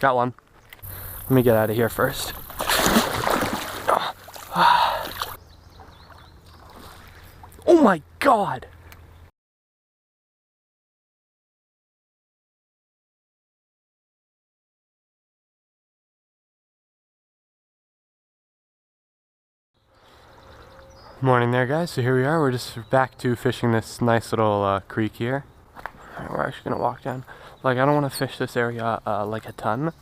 Got one. Let me get out of here first. Oh my God! Morning there, guys. So here we are. We're just back to fishing this nice little creek here. We're actually gonna walk down. Like, I don't want to fish this area like a ton,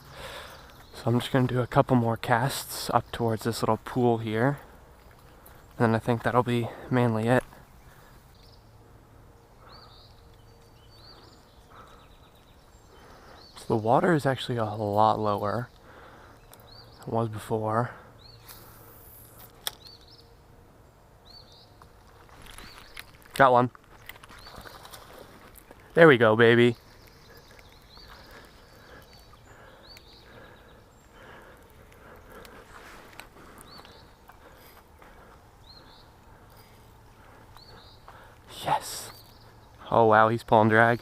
so I'm just gonna do a couple more casts up towards this little pool here, and then I think that'll be mainly it. So the water is actually a lot lower than it was before. Got one. There we go, baby. Yes. Oh wow, he's pulling drag.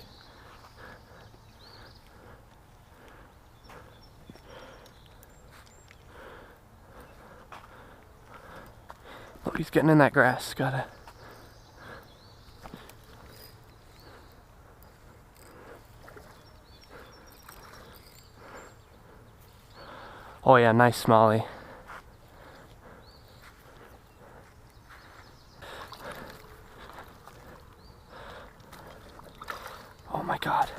Oh, he's getting in that grass. Gotta. Oh yeah, nice smallie. Oh my God.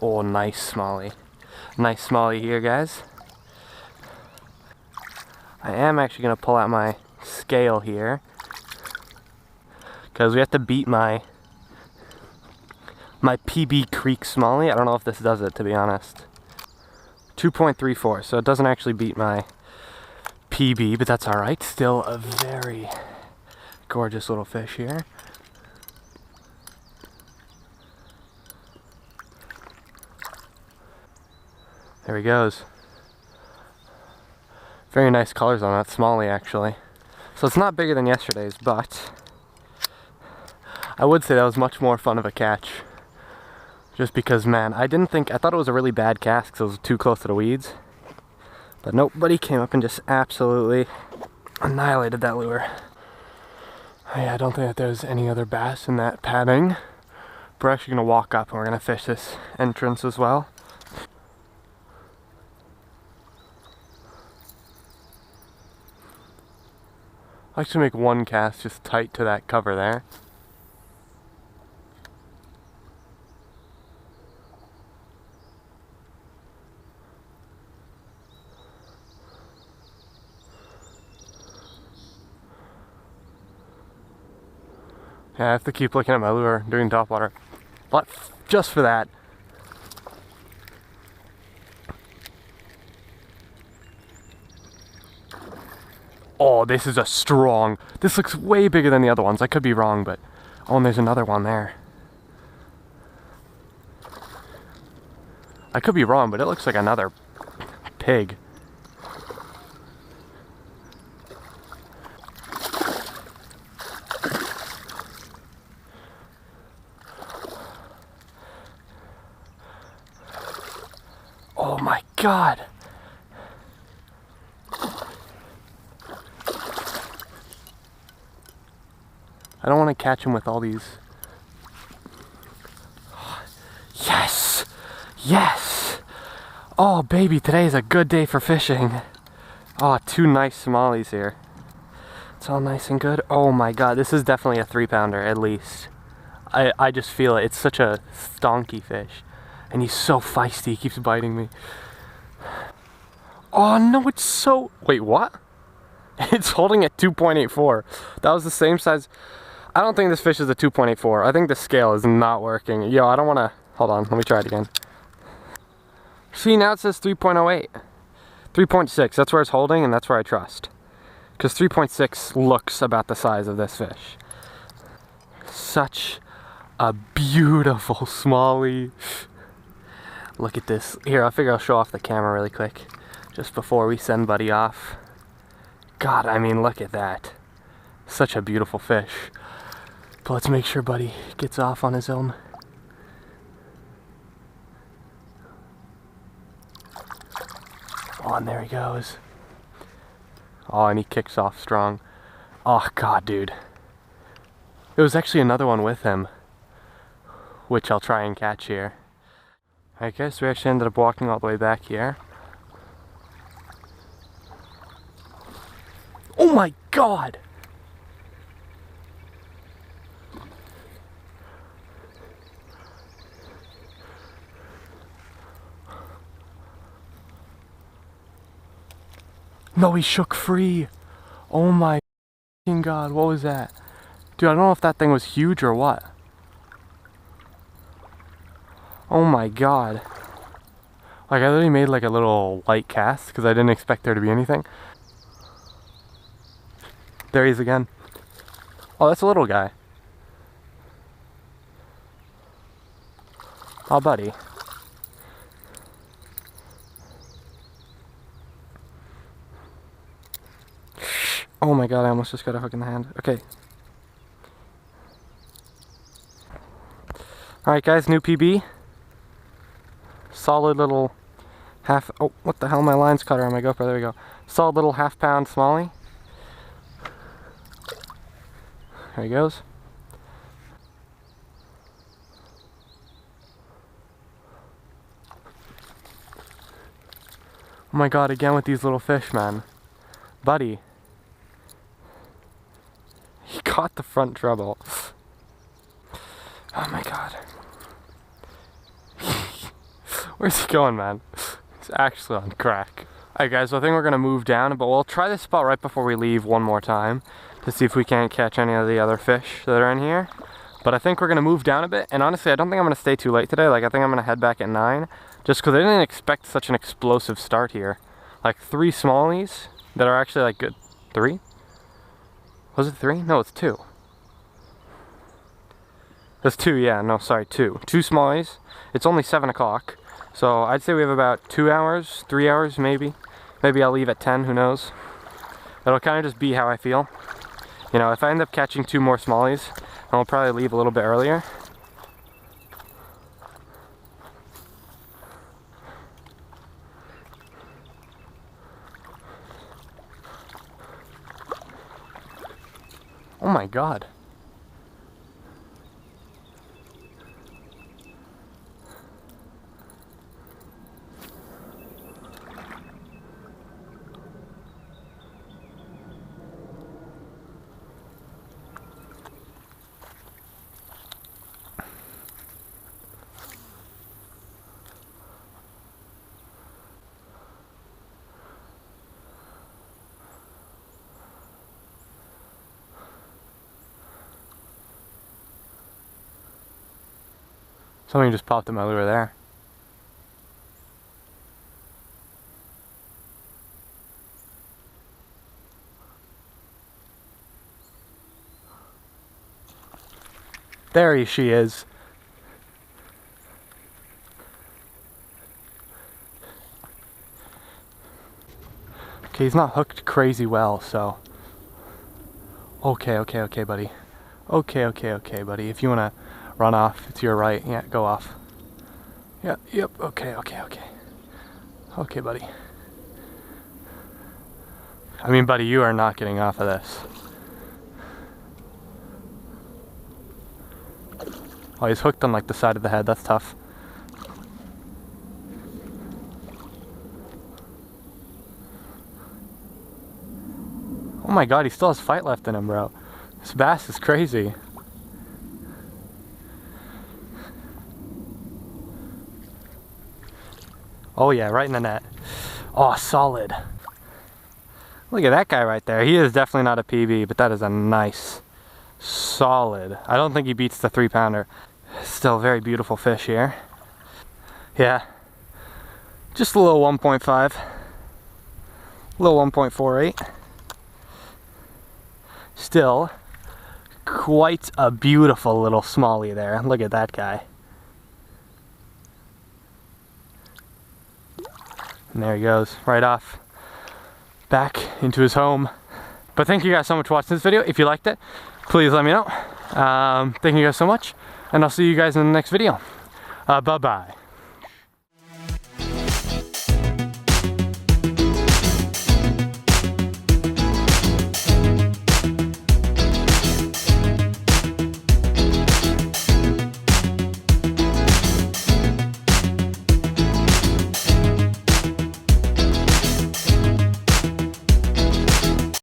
Oh, nice smallie. Nice smallie here, guys. I am actually gonna pull out my scale here, because we have to beat my PB Creek smallie. I don't know if this does it, to be honest. 2.34, so it doesn't actually beat my PB, but that's alright. Still a very gorgeous little fish here. There he goes. Very nice colors on that smallie, actually. So it's not bigger than yesterday's, but I would say that was much more fun of a catch. Just because, man, I thought it was a really bad cast because it was too close to the weeds. But nope, buddy came up and just absolutely annihilated that lure. Oh, yeah, I don't think that there's any other bass in that padding. We're actually going to walk up and we're going to fish this entrance as well. I like to make one cast just tight to that cover there. Yeah, I have to keep looking at my lure doing topwater, but just for that. Oh, this is a strong. This looks way bigger than the other ones. I could be wrong, but oh, and there's another one there. I could be wrong, but it looks like another pig. Oh my God. I don't want to catch him with all these. Yes! Yes! Oh baby, today is a good day for fishing. Oh, two nice smallies here. It's all nice and good. Oh my God, this is definitely a 3-pounder at least. I just feel it. It's such a stonky fish. And he's so feisty, he keeps biting me. Oh no, it's so... Wait, what? It's holding at 2.84. That was the same size. I don't think this fish is a 2.84. I think the scale is not working. Yo, I don't want to... Hold on, let me try it again. See, now it says 3.08. 3.6, that's where it's holding and that's where I trust. Because 3.6 looks about the size of this fish. Such a beautiful smallie. Look at this. Here, I figure I'll show off the camera really quick just before we send Buddy off. God, I mean, look at that. Such a beautiful fish. But let's make sure Buddy gets off on his own. Oh, and there he goes. Oh, and he kicks off strong. Oh, God, dude. There was actually another one with him, which I'll try and catch here. I guess we actually ended up walking all the way back here. Oh my God! No, he shook free. Oh my God, what was that? Dude, I don't know if that thing was huge or what. Oh my God. Like, I literally made like a little light cast because I didn't expect there to be anything. There he is again. Oh, that's a little guy. Oh, Buddy. Oh my God, I almost just got a hook in the hand. Okay. Alright guys, new PB. Solid little half, oh, what the hell, my line's cut on my GoPro, there we go. Solid little half-pound smallie. There he goes. Oh my God, again with these little fish, man. Buddy. He caught the front treble. Oh my God. Where's he going, man? He's actually on crack. Alright guys, so I think we're gonna move down, but we'll try this spot right before we leave one more time to see if we can't catch any of the other fish that are in here. But I think we're gonna move down a bit, and honestly I don't think I'm gonna stay too late today. Like, I think I'm gonna head back at 9, just because I didn't expect such an explosive start here. Like 3 smallies that are actually like good. 3? Was it 3? No, it's 2. That's 2, yeah, no, sorry, 2. 2 smallies. It's only 7 o'clock. So I'd say we have about 2 hours, 3 hours maybe. Maybe I'll leave at 10, who knows. It'll kind of just be how I feel. You know, if I end up catching 2 more smallies, I'll probably leave a little bit earlier. Oh my God. Something just popped in my lure there. There she is. Okay, he's not hooked crazy well, so. Okay, buddy. Okay, buddy. If you wanna run off, it's your right. Yeah, go off. Yeah, yep, okay. Okay, buddy. I mean, buddy, you are not getting off of this. Oh, he's hooked on like the side of the head, that's tough. Oh my God, he still has fight left in him, bro. This bass is crazy. Oh yeah, right in the net. Oh, solid. Look at that guy right there. He is definitely not a PB, but that is a nice, solid. I don't think he beats the 3-pounder. Still a very beautiful fish here. Yeah. Just a little 1.5. A little 1.48. Still quite a beautiful little smallie there. Look at that guy. And there he goes, right off. Back into his home. But thank you guys so much for watching this video. If you liked it, please let me know. Thank you guys so much, and I'll see you guys in the next video. Bye-bye.